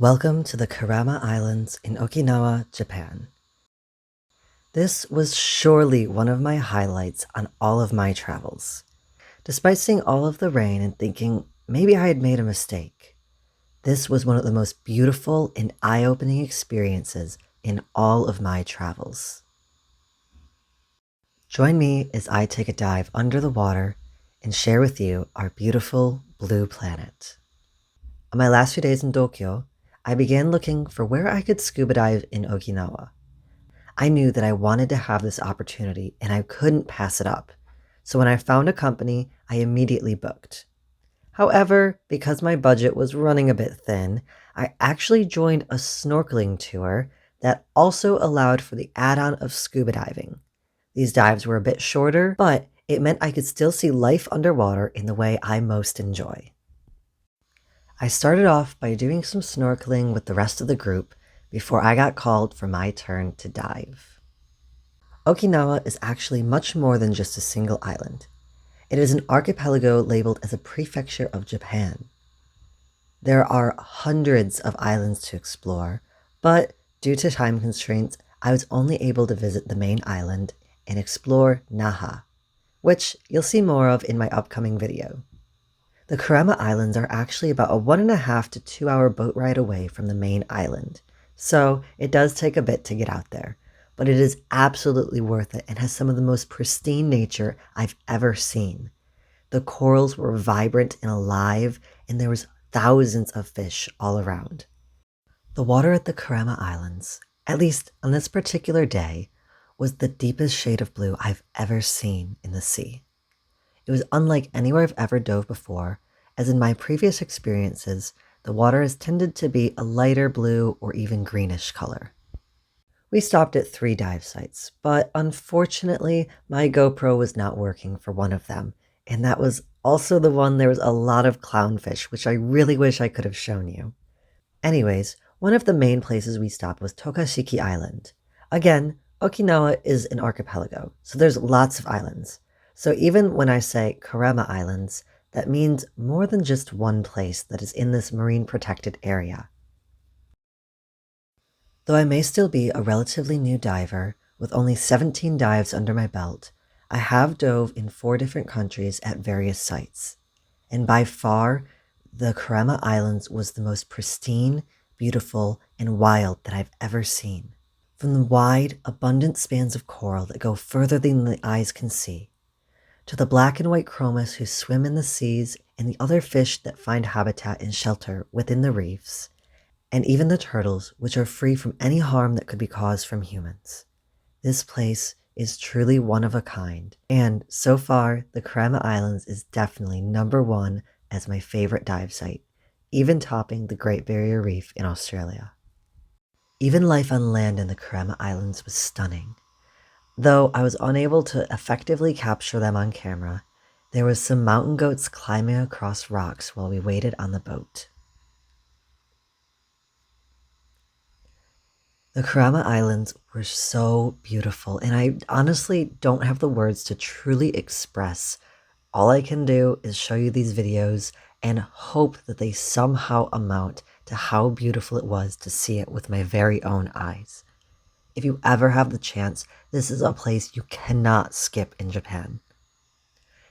Welcome to the Kerama Islands in Okinawa, Japan. This was surely one of my highlights on all of my travels. Despite seeing all of the rain and thinking maybe I had made a mistake, this was one of the most beautiful and eye-opening experiences in all of my travels. Join me as I take a dive under the water and share with you our beautiful blue planet. On my last few days in Tokyo, I began looking for where I could scuba dive in Okinawa. I knew that I wanted to have this opportunity and I couldn't pass it up. So when I found a company, I immediately booked. However, because my budget was running a bit thin, I actually joined a snorkeling tour that also allowed for the add-on of scuba diving. These dives were a bit shorter, but it meant I could still see life underwater in the way I most enjoy. I started off by doing some snorkeling with the rest of the group before I got called for my turn to dive. Okinawa is actually much more than just a single island. It is an archipelago labeled as a prefecture of Japan. There are hundreds of islands to explore, but due to time constraints, I was only able to visit the main island and explore Naha, which you'll see more of in my upcoming video. The Kerama Islands are actually about a 1.5 to 2 hour boat ride away from the main island, so it does take a bit to get out there, but it is absolutely worth it and has some of the most pristine nature I've ever seen. The corals were vibrant and alive, and there was thousands of fish all around. The water at the Kerama Islands, at least on this particular day, was the deepest shade of blue I've ever seen in the sea. It was unlike anywhere I've ever dove before, as in my previous experiences, the water has tended to be a lighter blue or even greenish color. We stopped at 3 dive sites, but unfortunately, my GoPro was not working for one of them, and that was also the one there was a lot of clownfish, which I really wish I could have shown you. Anyways, one of the main places we stopped was Tokashiki Island. Again, Okinawa is an archipelago, so there's lots of islands. So even when I say Kerama Islands, that means more than just one place that is in this marine protected area. Though I may still be a relatively new diver, with only 17 dives under my belt, I have dove in 4 different countries at various sites. And by far, the Kerama Islands was the most pristine, beautiful, and wild that I've ever seen. From the wide, abundant spans of coral that go further than the eyes can see, to the black and white chromas who swim in the seas and the other fish that find habitat and shelter within the reefs, and even the turtles, which are free from any harm that could be caused from humans. This place is truly one of a kind, and so far, the Kerama Islands is definitely number 1 as my favorite dive site, even topping the Great Barrier Reef in Australia. Even life on land in the Kerama Islands was stunning. Though I was unable to effectively capture them on camera, there was some mountain goats climbing across rocks while we waited on the boat. The Kerama Islands were so beautiful, and I honestly don't have the words to truly express. All I can do is show you these videos and hope that they somehow amount to how beautiful it was to see it with my very own eyes. If you ever have the chance, this is a place you cannot skip in Japan.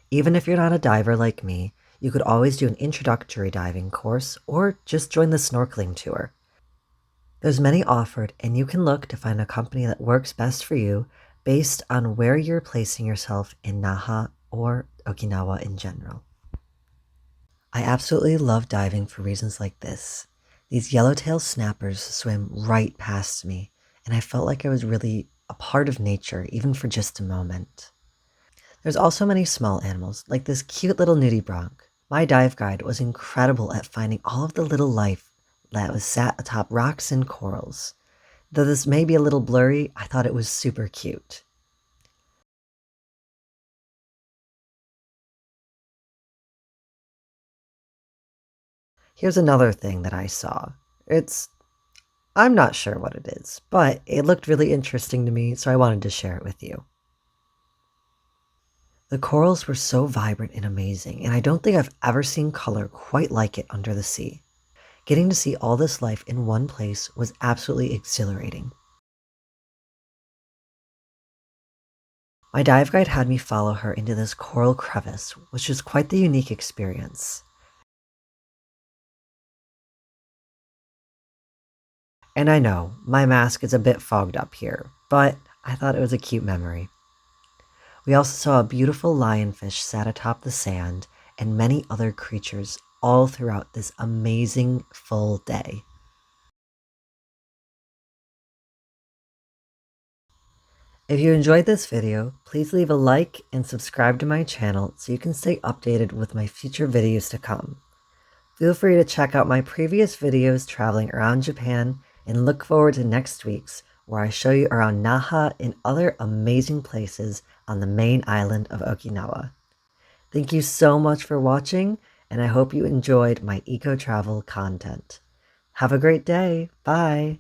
Even if you're not a diver like me, you could always do an introductory diving course or just join the snorkeling tour. There's many offered, and you can look to find a company that works best for you based on where you're placing yourself in Naha or Okinawa in general. I absolutely love diving for reasons like this. These yellowtail snappers swim right past me, and I felt like I was really a part of nature, even for just a moment. There's also many small animals, like this cute little nudibranch. My dive guide was incredible at finding all of the little life that was sat atop rocks and corals. Though this may be a little blurry, I thought it was super cute. Here's another thing that I saw. I'm not sure what it is, but it looked really interesting to me, so I wanted to share it with you. The corals were so vibrant and amazing, and I don't think I've ever seen color quite like it under the sea. Getting to see all this life in one place was absolutely exhilarating. My dive guide had me follow her into this coral crevice, which was quite the unique experience. And I know, my mask is a bit fogged up here, but I thought it was a cute memory. We also saw a beautiful lionfish sat atop the sand and many other creatures all throughout this amazing full day. If you enjoyed this video, please leave a like and subscribe to my channel so you can stay updated with my future videos to come. Feel free to check out my previous videos traveling around Japan and look forward to next week's where I show you around Naha and other amazing places on the main island of Okinawa. Thank you so much for watching, and I hope you enjoyed my eco-travel content. Have a great day. Bye.